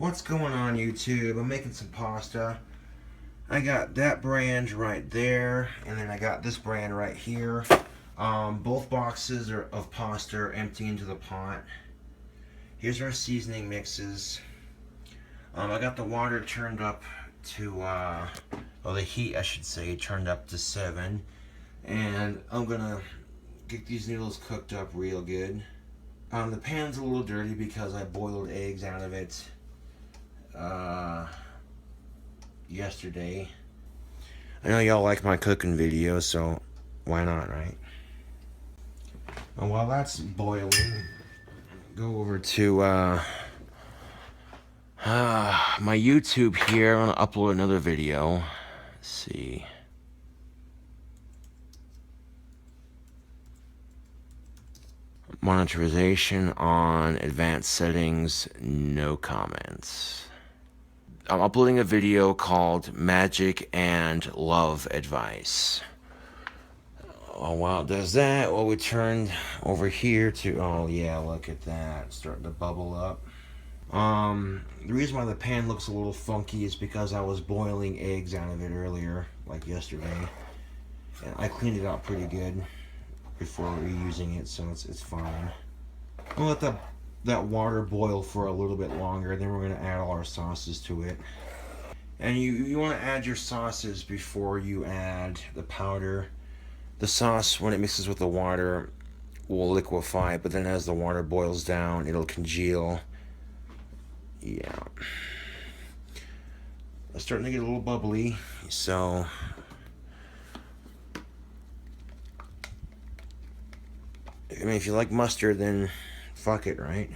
What's going on, YouTube? I'm making some pasta. I got that brand right there, and then I got this brand right here. Both boxes of pasta are empty into the pot. Here's our seasoning mixes. I got the water turned up to, well, the heat, I should say, turned up to 7. And I'm gonna get these noodles cooked up real good. The pan's a little dirty because I boiled eggs out of it yesterday. I know y'all like my cooking videos, so why not, right? And while that's boiling, go over to my YouTube here. I'm gonna upload another video. Let's see. Monetization on advanced settings, no comments. I'm uploading a video called Magic and Love Advice. Oh, while it does that, well, we turned over here to, oh yeah, look at that, starting to bubble up. The reason why the pan looks a little funky is because I was boiling eggs out of it earlier, like yesterday. And I cleaned it out pretty good before reusing it, so it's fine. We'll let that water boil for a little bit longer, then we're going to add all our sauces to it. And you want to add your sauces before you add the powder. The sauce, when it mixes with the water, will liquefy, but then as the water boils down, it'll congeal. Yeah. It's starting to get a little bubbly, so I mean, if you like mustard, then fuck it, right?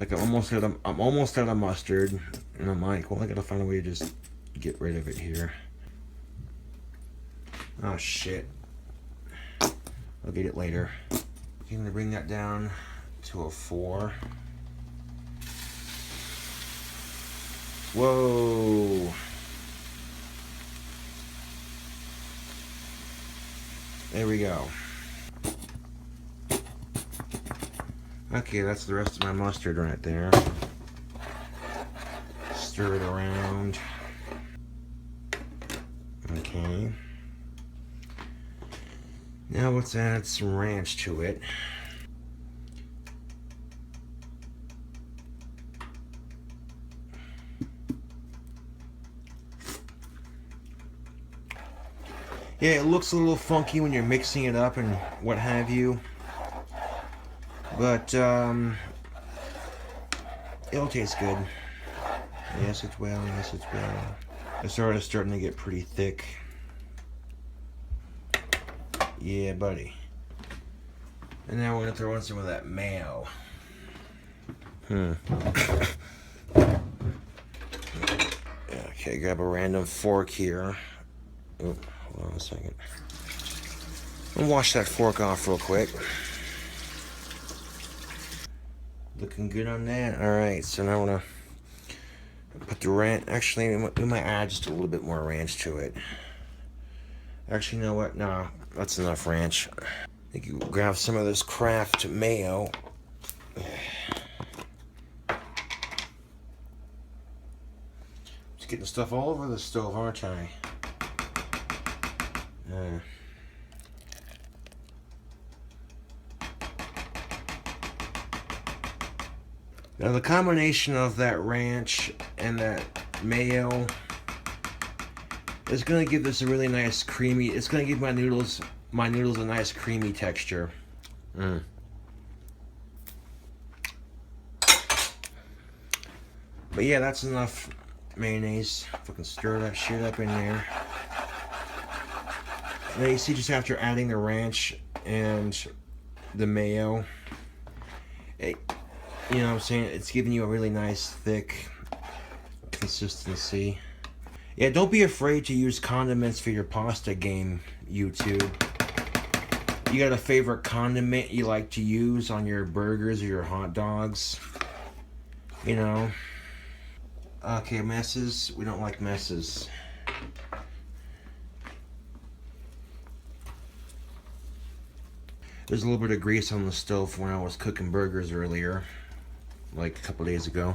Like I'm almost out of mustard, and I'm like, well, I gotta find a way to just get rid of it here. Oh shit! I'll get it later. I'm gonna bring that down to a 4. Whoa! There we go. Okay, that's the rest of my mustard right there. Stir it around. Okay. Now let's add some ranch to it. Yeah, it looks a little funky when you're mixing it up and what have you. But, it'll taste good. Yes, it will. Yes, it will. It's already starting to get pretty thick. Yeah, buddy. And now we're going to throw in some of that mayo. Okay, grab a random fork here. Oh, hold on a second. I'll wash that fork off real quick. Looking good on that. Alright, so now I want to put the ranch. Actually, we might add just a little bit more ranch to it. Actually, you know what? No, that's enough ranch. I think you grab some of this Kraft mayo. Just getting stuff all over the stove, aren't I? Now the combination of that ranch and that mayo is going to give this a really nice creamy, it's going to give my noodles a nice creamy texture. But yeah, that's enough mayonnaise. Fucking stir that shit up in there. Now you see, just after adding the ranch and the mayo, you know what I'm saying? It's giving you a really nice, thick consistency. Yeah, don't be afraid to use condiments for your pasta game, YouTube. You got a favorite condiment you like to use on your burgers or your hot dogs? You know? Okay, messes. We don't like messes. There's a little bit of grease on the stove when I was cooking burgers earlier, like a couple days ago.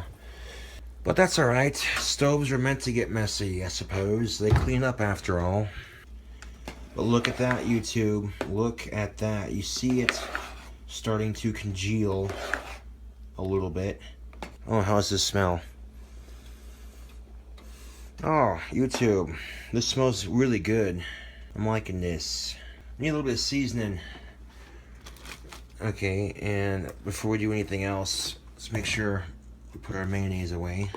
But that's alright. Stoves are meant to get messy, I suppose. They clean up after all. But look at that, YouTube. Look at that. You see it starting to congeal a little bit. Oh, how does this smell? Oh, YouTube. This smells really good. I'm liking this. Need a little bit of seasoning. Okay, and before we do anything else, let's make sure we put our mayonnaise away.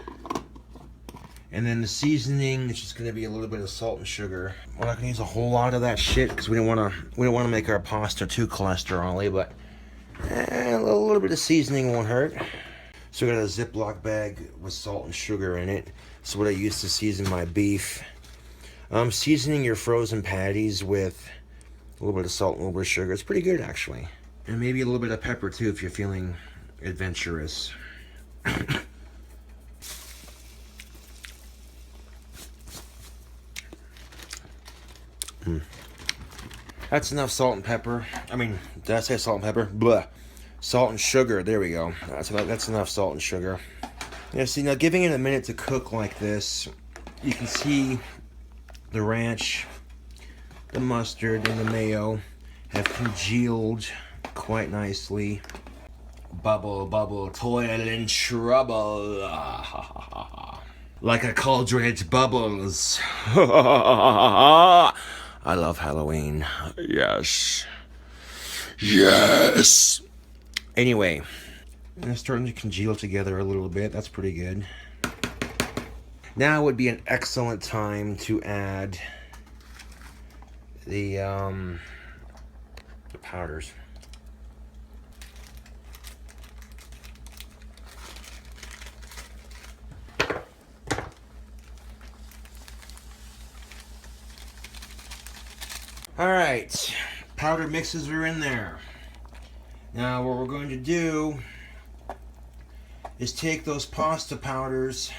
And then the seasoning is just gonna be a little bit of salt and sugar. We're not gonna use a whole lot of that shit because we don't wanna make our pasta too cholesterol-y, but a little bit of seasoning won't hurt. So I got a Ziploc bag with salt and sugar in it. So what I use to season my beef. Seasoning your frozen patties with a little bit of salt and a little bit of sugar. It's pretty good, actually. And maybe a little bit of pepper, too, if you're feeling adventurous. That's enough salt and pepper. I mean, did I say salt and pepper? Blah. Salt and sugar. There we go. That's enough salt and sugar. Yeah, see, now giving it a minute to cook like this, you can see the ranch, the mustard, and the mayo have congealed quite nicely. Bubble, bubble, toil and trouble. Like a cauldron, it bubbles. I love Halloween. Yes. Yes. Anyway, they're starting to congeal together a little bit. That's pretty good. Now would be an excellent time to add the powders. Alright, powder mixes are in there. Now what we're going to do is take those pasta powders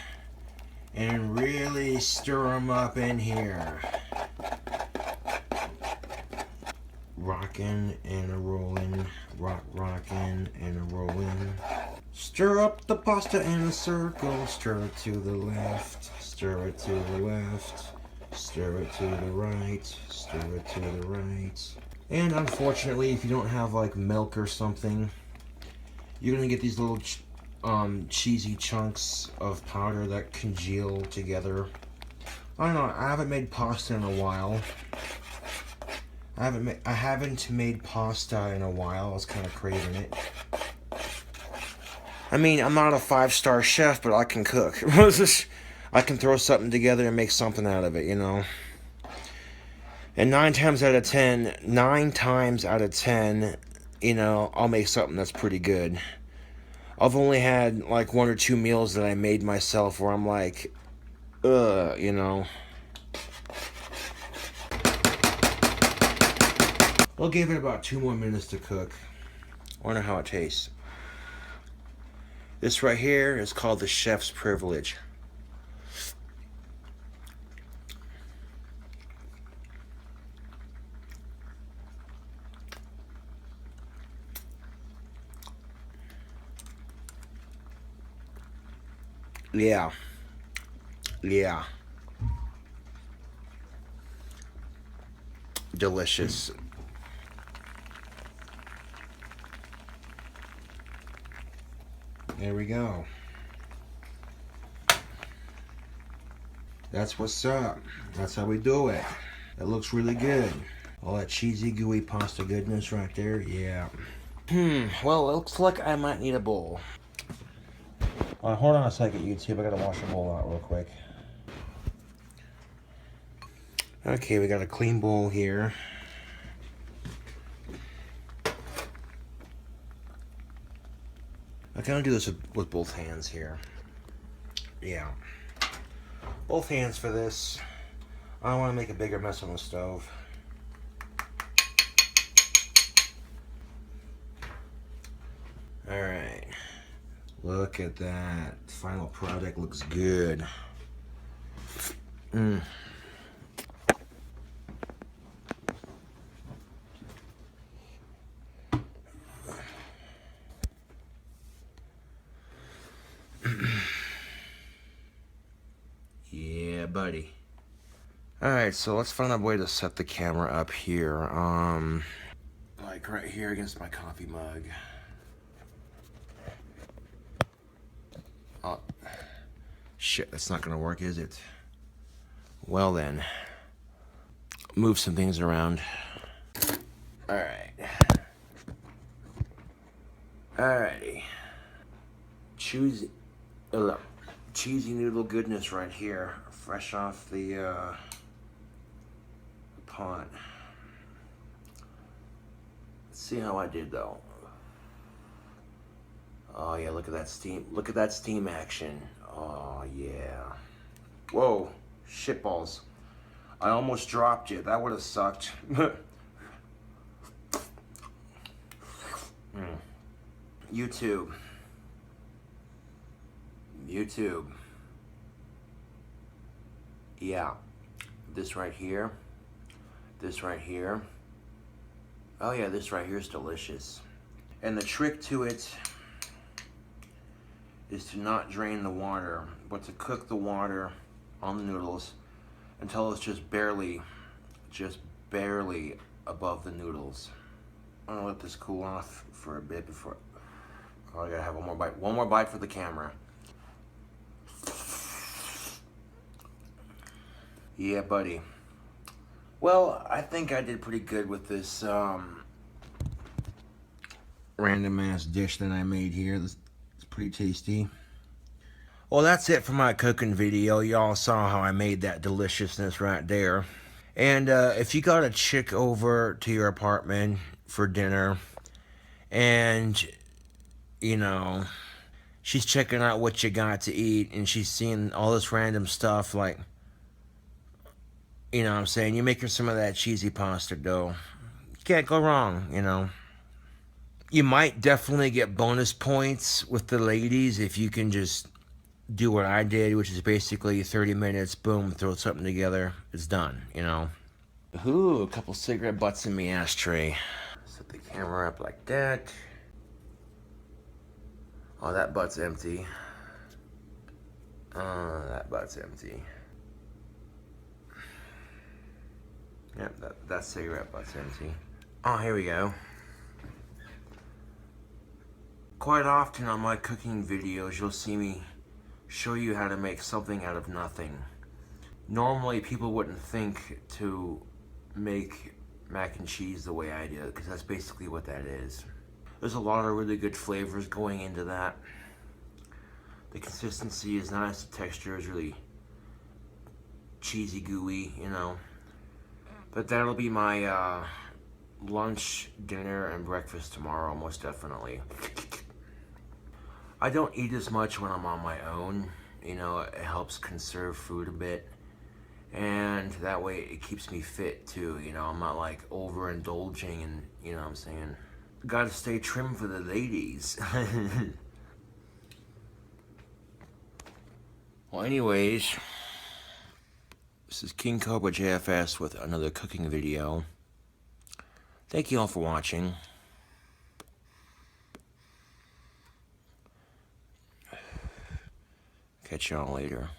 and really stir them up in here. Rockin' and a rollin', rockin' and a rollin'. Stir up the pasta in a circle, stir it to the left, stir it to the left, stir it to the right, stir it to the right. And unfortunately, if you don't have like milk or something, you're gonna get these little cheesy chunks of powder that congeal together. I don't know, I haven't made pasta in a while. I haven't made pasta in a while. I was kind of craving it. I mean, I'm not a 5-star chef, but I can cook. I can throw something together and make something out of it, you know. And 9 times out of 10, you know, I'll make something that's pretty good. I've only had like 1 or 2 meals that I made myself where I'm like, you know. I'll give it about 2 more minutes to cook. Wonder how it tastes. This right here is called the chef's privilege. Yeah. Yeah. Delicious. There we go. That's what's up. That's how we do it. It looks really good. All that cheesy, gooey pasta goodness right there. Yeah. Well, it looks like I might need a bowl. Hold on a second, YouTube. I gotta wash the bowl out real quick. Okay, we got a clean bowl here. I kind of do this with both hands here. Yeah. Both hands for this. I don't want to make a bigger mess on the stove. Alright. Look at that. Final product looks good. buddy. Alright, so let's find a way to set the camera up here. Like right here against my coffee mug. Oh, shit, that's not gonna work, is it? Well then, move some things around. Alright. Alrighty. Cheesy noodle goodness right here, fresh off the pot. Let's see how I did though. Oh yeah, look at that steam. Look at that steam action. Oh yeah. Whoa, shitballs. I almost dropped it. That would have sucked. YouTube. Yeah. This right here. This right here. Oh yeah, this right here is delicious. And the trick to it is to not drain the water, but to cook the water on the noodles until it's just barely above the noodles. I'm gonna let this cool off for a bit before. Oh, I gotta have one more bite. One more bite for the camera. Yeah, buddy. Well, I think I did pretty good with this random ass dish that I made here. It's pretty tasty. Well, that's it for my cooking video. Y'all saw how I made that deliciousness right there. And if you got a chick over to your apartment for dinner and, you know, she's checking out what you got to eat and she's seeing all this random stuff, like, you know what I'm saying, you make her some of that cheesy pasta dough. You can't go wrong, you know. You might definitely get bonus points with the ladies if you can just do what I did, which is basically 30 minutes, boom, throw something together, it's done, you know. Ooh, a couple cigarette butts in the ashtray. Set the camera up like that. Oh, that butt's empty. That butt's empty. Yep, that cigarette butt's empty. Oh, here we go. Quite often on my cooking videos, you'll see me show you how to make something out of nothing. Normally, people wouldn't think to make mac and cheese the way I do, because that's basically what that is. There's a lot of really good flavors going into that. The consistency is nice, the texture is really cheesy, gooey, you know. But that'll be my lunch, dinner, and breakfast tomorrow, most definitely. I don't eat as much when I'm on my own. You know, it helps conserve food a bit. And that way it keeps me fit too. You know, I'm not like overindulging and, you know what I'm saying. Gotta stay trim for the ladies. Well, anyways, this is KingCobraJFS with another cooking video. Thank you all for watching. Catch y'all later.